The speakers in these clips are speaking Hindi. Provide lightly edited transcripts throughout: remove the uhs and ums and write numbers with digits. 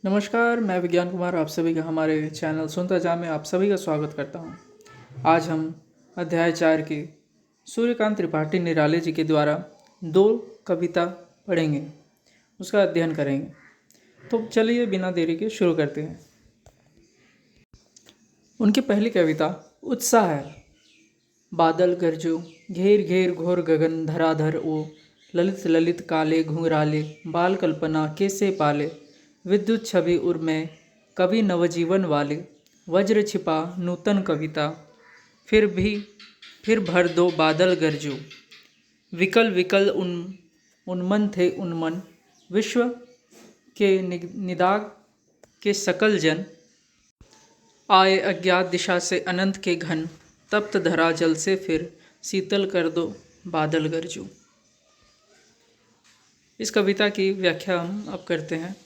नमस्कार, मैं विज्ञान कुमार आप सभी का हमारे चैनल सुनता जा में आप सभी का स्वागत करता हूँ। आज हम अध्याय 4 के सूर्यकांत त्रिपाठी निराले जी के द्वारा 2 कविता पढ़ेंगे, उसका अध्ययन करेंगे। तो चलिए बिना देरी के शुरू करते हैं। उनकी पहली कविता उत्साह है। बादल गरजो घेर घेर घोर गगन धराधर ओ, ललित ललित काले घुंघराले बाल कल्पना कैसे पाले, विद्युत छवि उर्मय कवि नवजीवन वाले, वज्र छिपा नूतन कविता फिर भर दो बादल गरजो, विकल विकल उन्मन थे उन्मन, विश्व के निदाग के सकल जन, आए अज्ञात दिशा से अनंत के घन, तप्त धरा जल से फिर शीतल कर दो बादल गरजो। इस कविता की व्याख्या हम अब करते हैं।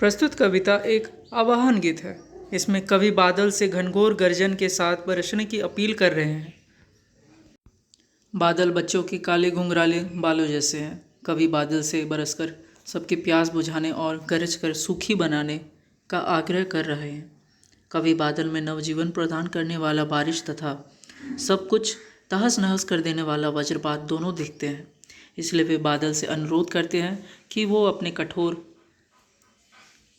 प्रस्तुत कविता एक आवाहन गीत है। इसमें कवि बादल से घनघोर गर्जन के साथ बरसने की अपील कर रहे हैं। बादल बच्चों के काले घुंघराले बालों जैसे हैं। कवि बादल से बरसकर सबकी प्यास बुझाने और गरज कर सूखी बनाने का आग्रह कर रहे हैं। कवि बादल में नवजीवन प्रदान करने वाला बारिश तथा सब कुछ तहस नहस कर देने वाला वज्रपात दोनों दिखते हैं। इसलिए वे बादल से अनुरोध करते हैं कि वो अपने कठोर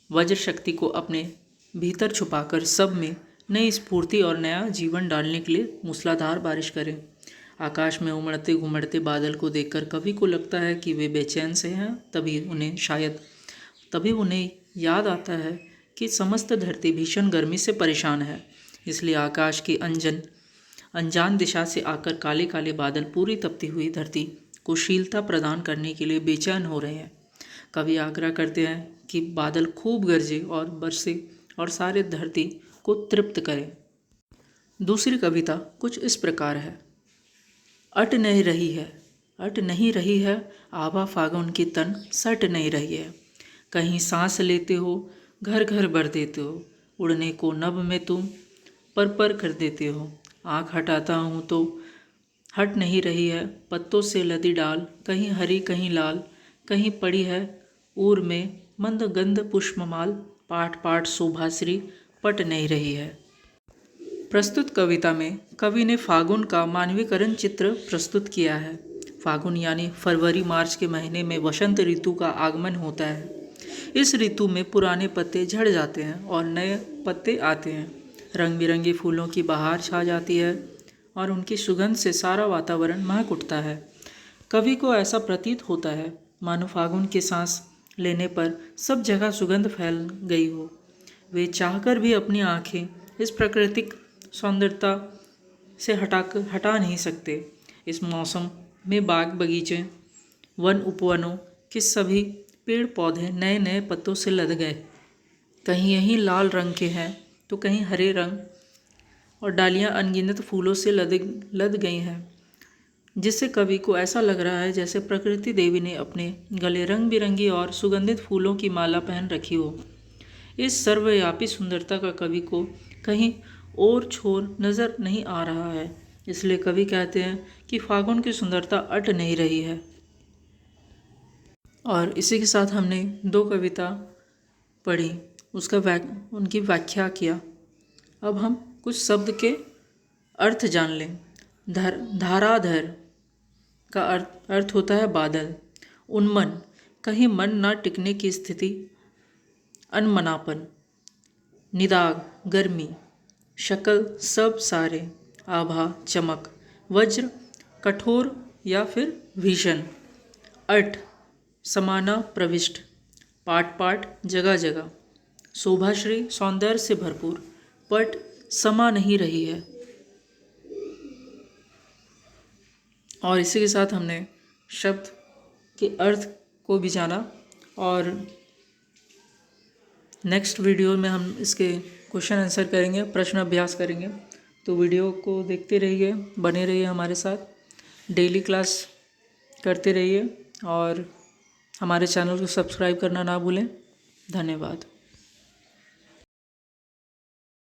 वज्र शक्ति को अपने भीतर छुपाकर सब में नई स्फूर्ति और नया जीवन डालने के लिए मूसलाधार बारिश करें। आकाश में उमड़ते घुमड़ते बादल को देखकर कवि को लगता है कि वे बेचैन से हैं। तभी उन्हें याद आता है कि समस्त धरती भीषण गर्मी से परेशान है। इसलिए आकाश की अनजान दिशा से आकर काले काले बादल पूरी तपती हुई धरती को शीलता प्रदान करने के लिए बेचैन हो रहे हैं। कवि आग्रह करते हैं कि बादल खूब गरजे और बरसे और सारे धरती को तृप्त करे। दूसरी कविता कुछ इस प्रकार है। अट नहीं रही है आभा फागुन की तन सट नहीं रही है, कहीं सांस लेते हो घर घर भर देते हो, उड़ने को नभ में तुम पर कर देते हो, आँख हटाता हूँ तो हट नहीं रही है पत्तों से लदी डाल, कहीं हरी कहीं लाल, कहीं पड़ी है ऊर में मंद गंध पुष्पमाल, पाठ पाठ शोभाश्री पट नहीं रही है। प्रस्तुत कविता में कवि ने फागुन का मानवीकरण चित्र प्रस्तुत किया है। फागुन यानी फरवरी मार्च के महीने में वसंत ऋतु का आगमन होता है। इस ऋतु में पुराने पत्ते झड़ जाते हैं और नए पत्ते आते हैं। रंग बिरंगे फूलों की बहार छा जाती है और उनकी सुगंध से सारा वातावरण महक उठता है। कवि को ऐसा प्रतीत होता है मानो फागुन की सांस लेने पर सब जगह सुगंध फैल गई हो। वे चाहकर भी अपनी आँखें इस प्राकृतिक सौंदर्यता से हटा नहीं सकते। इस मौसम में बाग बगीचे वन उपवनों के सभी पेड़ पौधे नए नए पत्तों से लद गए। कहीं यहीं लाल रंग के हैं तो कहीं हरे रंग, और डालियां अनगिनत फूलों से लद गई हैं, जिससे कवि को ऐसा लग रहा है जैसे प्रकृति देवी ने अपने गले रंग बिरंगी और सुगंधित फूलों की माला पहन रखी हो। इस सर्वव्यापी सुंदरता का कवि को कहीं और छोर नज़र नहीं आ रहा है। इसलिए कवि कहते हैं कि फागुन की सुंदरता अट नहीं रही है। और इसी के साथ हमने 2 कविता पढ़ी, उनकी व्याख्या किया। अब हम कुछ शब्द के अर्थ जान लें। धाराधर का अर्थ होता है बादल। उन्मन कहीं मन ना टिकने की स्थिति, अनमनापन। निदाग गर्मी, शकल सब सारे, आभा चमक, वज्र कठोर या फिर भीषण। अट समाना प्रविष्ट, पाट पाट जगह जगह। शोभाश्री सौंदर्य से भरपूर, पट समा नहीं रही है। और इसी के साथ हमने शब्द के अर्थ को भी जाना और नेक्स्ट वीडियो में हम इसके क्वेश्चन आंसर करेंगे, प्रश्न अभ्यास करेंगे। तो वीडियो को देखते रहिए, बने रहिए हमारे साथ, डेली क्लास करते रहिए और हमारे चैनल को सब्सक्राइब करना ना भूलें। धन्यवाद।